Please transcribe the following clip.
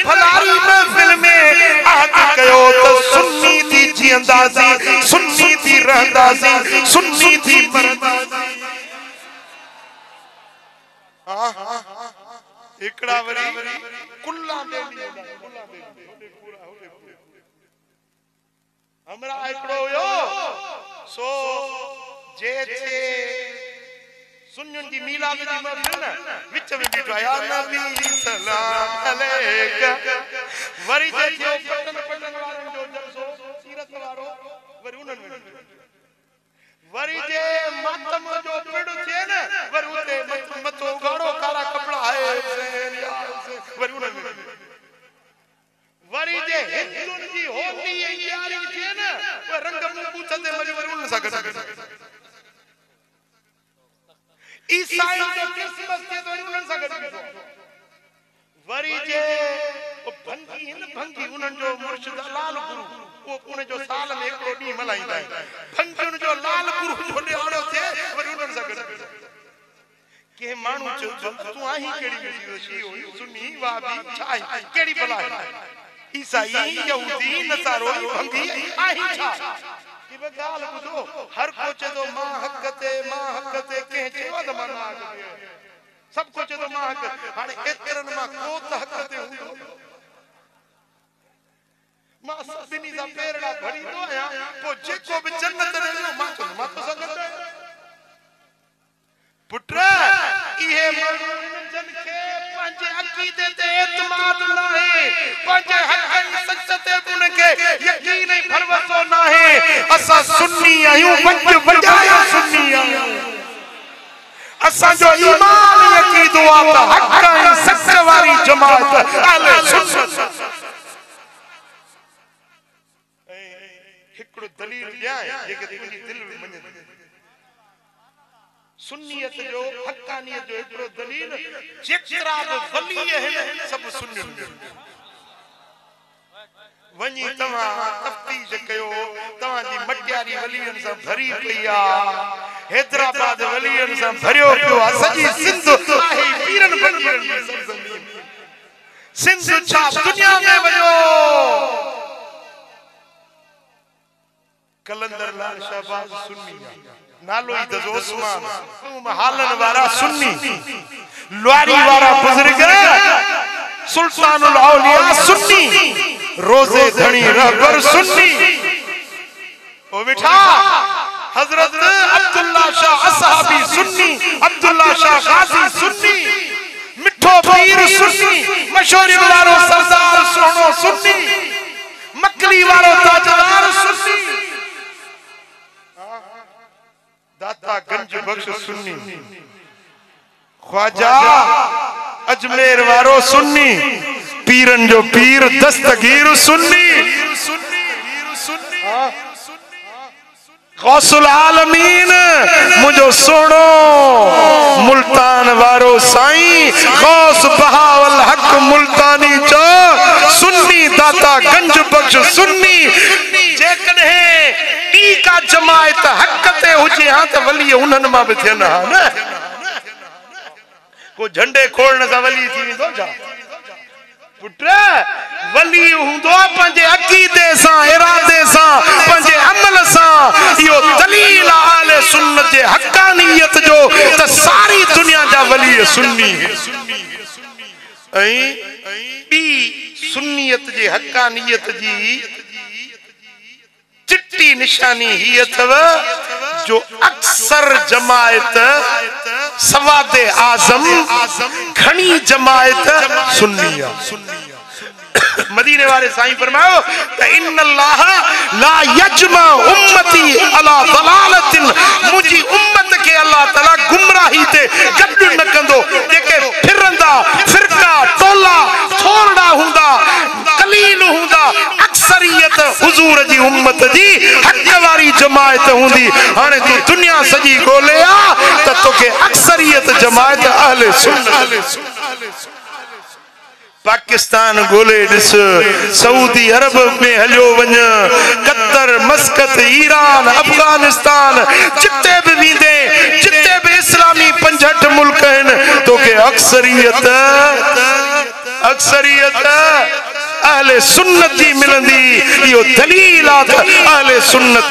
भलारी महफिल में आहद कयो तो सुन्नी थी जिंदासी, सुन्नी थी रहंदासी, सुन्नी थी मरदासी। एकड़ा वरी कुल्ला दे हमरा एकड़ो यो सो जे थे सुन्नियुनि जी मीलाद जी महफिल न विच में बीठो या नबी सलाम अलैका वरी जे थियो पटन वारन जो जलसो सीरत वारो वरी उनन में वरी जे मातम जो पिड़ थे न वरी उते मथो गाड़ो काला कपड़ा है वरी उनन में वरी जे हिंदुन जी होली यारी थे न वो रंग मुंह पूछते मजबूर उन सा गड ईसाई जो क्रिसमस थे तो उनन सा गड वरी जे ओ भंगी न भंगी उनन जो मुर्शिद लाल गुरु वो उन जो साल में एकड़ो डी मलाईंदा है भंगी उन जो लाल गुरु जो ॾियारो थे वरी उनन सा गड के मानू जो तू आही केड़ी शी होई सुन्नी वाबी छाई केड़ी भला ईसाई यहूदी नसारो भंगी आही छा की बगाल बुझो हर को चदो मां हक ते के चेवा द माना सब को चदो मां हक हाने एतरन मां को त हक ते हुंदो मां सभिनी सा पेरड़ा भरी दो आया पो जेको भी जन्नत ने मां तो संगत पुत्र इहे मानू जन के पंजे अकीदे ते एतमाद नाहे पंजे हक सच ते उनके यकीन ही भरवसो नाहे असा सुन्नी आयूं वज वजाया सुन्नी आयूं असा जो ईमान यकीदो आ हक सच वारी जमात अहले सुन्नत हिकड़ो दलील ॾियां जेके तुंहिंजी दिल में मञे सुन्नियत जो हक्कानियत जो एकड़ो दलील जेतरा बि वली आहिनि सब सुन्नियुनि वनी तवा तफ्तीश कयो तवा जी मटियारी वलियन सा भरी पया हैदराबाद वलियन सा भरियो पियो सजी सिंध आहे पीरन फकीरन में सब जमीन सिंध छा दुनिया में वयो कलंदर लाल शाहबाज सुन्नी नालो ही दजो उस्मान हालन वाला सुन्नी लुआरी वाला बुजुर्ग सुल्तानुल औलिया सुन्नी रोजे धनी रहबर सुन्नी ओ बेटा हजरत अब्दुल्ला शाह असहाबी सुन्नी अब्दुल्ला शाह गाजी सुन्नी मिठो पीर सुन्नी मशहूर वालो सरदार सोनो सुन्नी मकली वालो ताजदार सुन्नी दाता गंज बख्श सुन्नी ख्वाजा अजमेर वारो सुन्नी पीरन जो पीर दस्तगीर सुन्नी गौसुल आलमीन मुझो सोनो मुल्तान वारो साईं गौस बहावल हक मुल्तानी जो सुन्नी दाता गंज बख्श सुन्नी जेकने टी का जमायत हक ते हुजे हां त वली उनन मा भी थियन हा न को झंडे खोलण सा वली थी वेंदो छा पुत्र वली हुंदो पंजे अकीदे सा इरादे सा पंजे अमल सा यो दलील आले सुन्नत जे हक्कानियत जो त सारी दुनिया जा वली सुन्नी ऐं बी सुन्नियत जे हक्कानियत जी चिट्टी निशानी ही अथव जो अक्सर जमायत सवादे आजम घनी जमायत सुन्निया मदीने वाले साईं फरमाओ इन्नल्लाह ला यजमा उम्मती अला दलालतिन मुजी उम्मत के अल्लाह ताला गुमराही ते गड न कंदो जेके फिरंदा फिरका टोला थोड़ा हुंदा कलील हुंदा अक्सरियत हुजूर जी उम्मत जी हक वारी जमायत हुंदी हाने तू दुनिया सजी गोलिया त तोके अक्सरियत जमायत अहले सुन्नत पाकिस्तान गोले दिस सऊदी अरब में हलियो वञ कतर मस्कत ईरान अफगानिस्तान जिते भी वींदे जिते भी इस्लामी 65 मुल्क हैं तो के अक्सरियत अक्सरियत अहले सुन्नत जी मिलंदी। यो दलील आ अहले सुन्नत